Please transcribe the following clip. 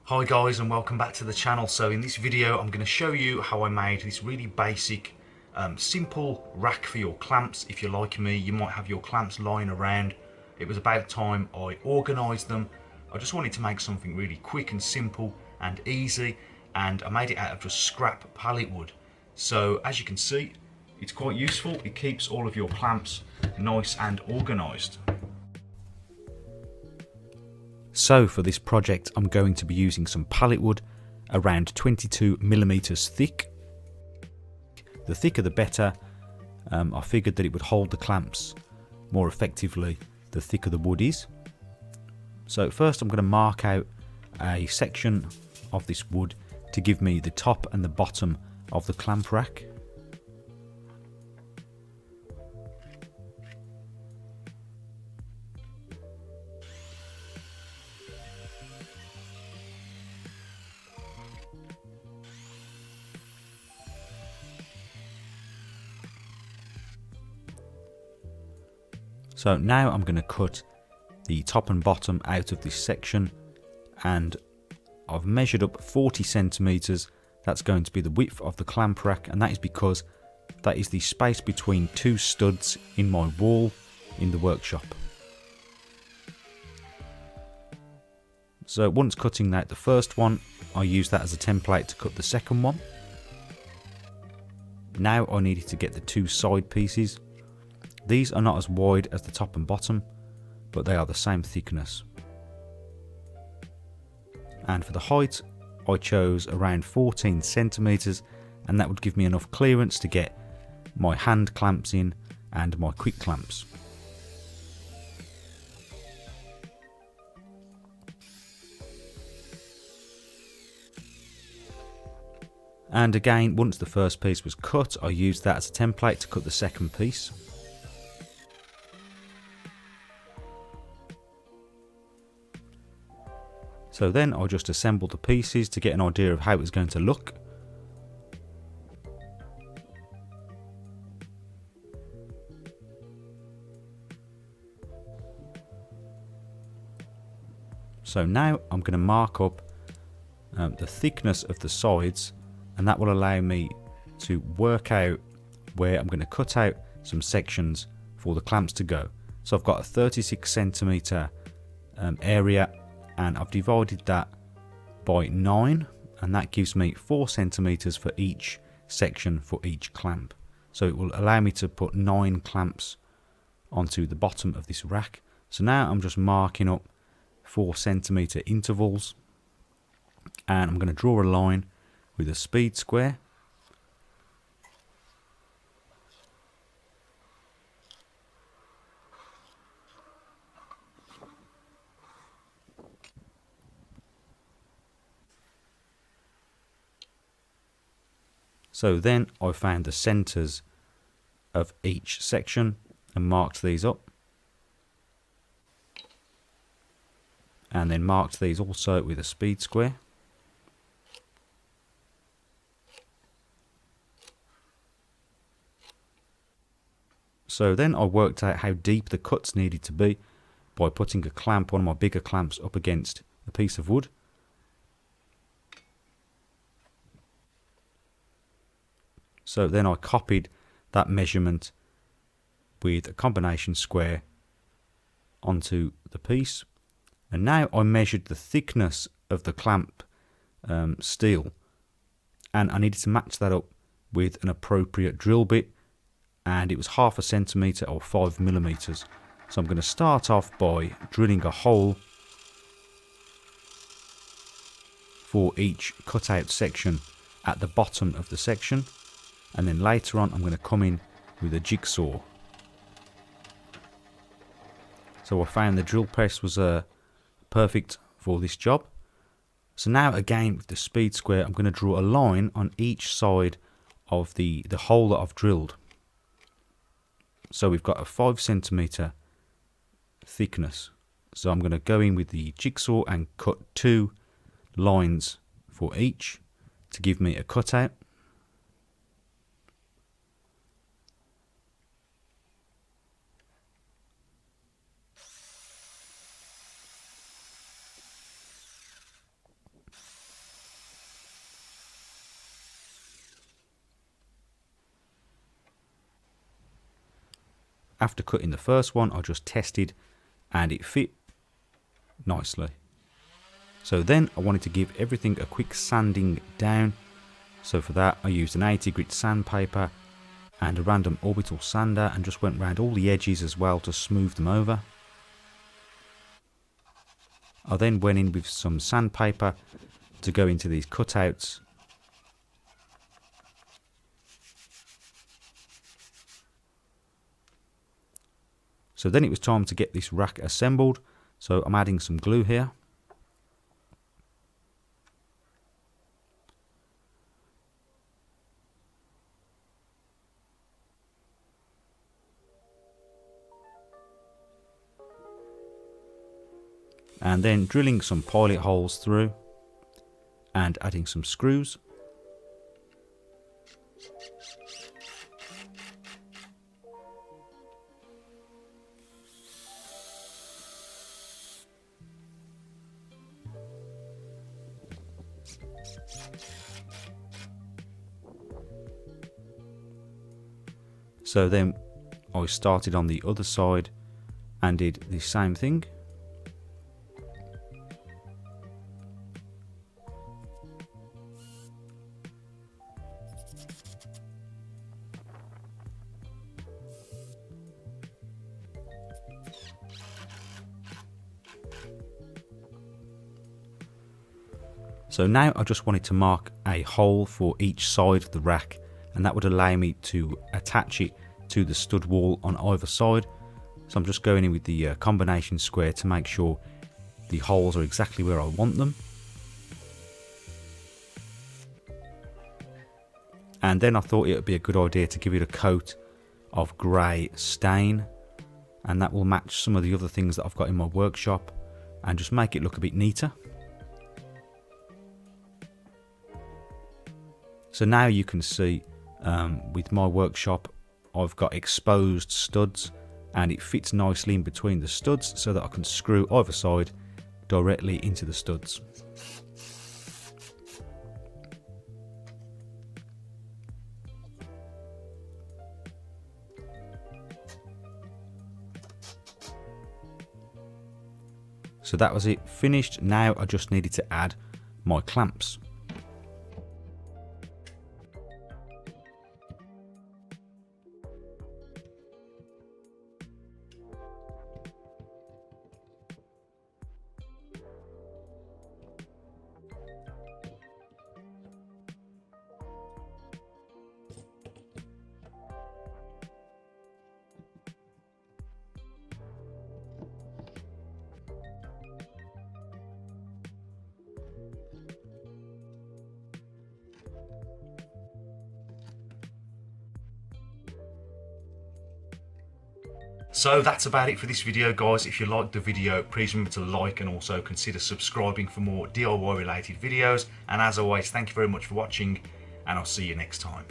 Hi guys, and welcome back to the channel. So in this video I'm going to show you how I made this really basic simple rack for your clamps. If you're like me, you might have your clamps lying around. It was about time I organised them. I just wanted to make something really quick and simple and easy, and I made it out of just scrap pallet wood. So as you can see, it's quite useful. It keeps all of your clamps nice and organised. So for this project I'm going to be using some pallet wood around 22mm thick. The thicker the better. I figured that it would hold the clamps more effectively the thicker the wood is. So first I'm going to mark out a section of this wood to give me the top and the bottom of the clamp rack. So now I'm going to cut the top and bottom out of this section, and I've measured up 40 centimeters. That's going to be the width of the clamp rack, and that is because that is the space between two studs in my wall in the workshop. So once cutting out the first one, I use that as a template to cut the second one. Now I needed to get the two side pieces. These are not as wide as the top and bottom, but they are the same thickness. And for the height, I chose around 14 centimeters, and that would give me enough clearance to get my hand clamps in and my quick clamps. And again, once the first piece was cut, I used that as a template to cut the second piece. So then I'll just assemble the pieces to get an idea of how it was going to look. So now I'm going to mark up the thickness of the sides, and that will allow me to work out where I'm going to cut out some sections for the clamps to go. So I've got a 36 centimeter area, and I've divided that by 9, and that gives me 4 centimeters for each section for each clamp. So it will allow me to put 9 clamps onto the bottom of this rack. So now I'm just marking up 4 centimeter intervals, and I'm going to draw a line with a speed square. So then I found the centers of each section and marked these up, and then marked these also with a speed square. So then I worked out how deep the cuts needed to be by putting a clamp, one of my bigger clamps, up against a piece of wood. So then I copied that measurement with a combination square onto the piece, and now I measured the thickness of the clamp steel, and I needed to match that up with an appropriate drill bit, and it was 1/2 centimeter or 5 millimeters. So I'm going to start off by drilling a hole for each cutout section at the bottom of the section, and then later on I'm going to come in with a jigsaw. So I found the drill press was perfect for this job. So now again with the speed square, I'm going to draw a line on each side of the hole that I've drilled. So we've got a 5 centimeter thickness. So I'm going to go in with the jigsaw and cut 2 lines for each to give me a cutout. after cutting the first one, I just tested and it fit nicely. So then I wanted to give everything a quick sanding down. So for that I used an 80 grit sandpaper and a random orbital sander and just went around all the edges as well to smooth them over. I then went in with some sandpaper to go into these cutouts. So then it was time to get this rack assembled. So I'm adding some glue here. And then drilling some pilot holes through and adding some screws. So then I started on the other side and did the same thing. So now I just wanted to mark a hole for each side of the rack, and that would allow me to attach it to the stud wall on either side. So I'm just going in with the combination square to make sure the holes are exactly where I want them. And then I thought it would be a good idea to give it a coat of grey stain, and that will match some of the other things that I've got in my workshop and just make it look a bit neater. So now you can see with my workshop I've got exposed studs and it fits nicely in between the studs so that I can screw either side directly into the studs. So that was it, finished. Now I just needed to add my clamps. So that's about it for this video, guys. If you liked the video, please remember to like and also consider subscribing for more DIY related videos. And as always, thank you very much for watching, and I'll see you next time.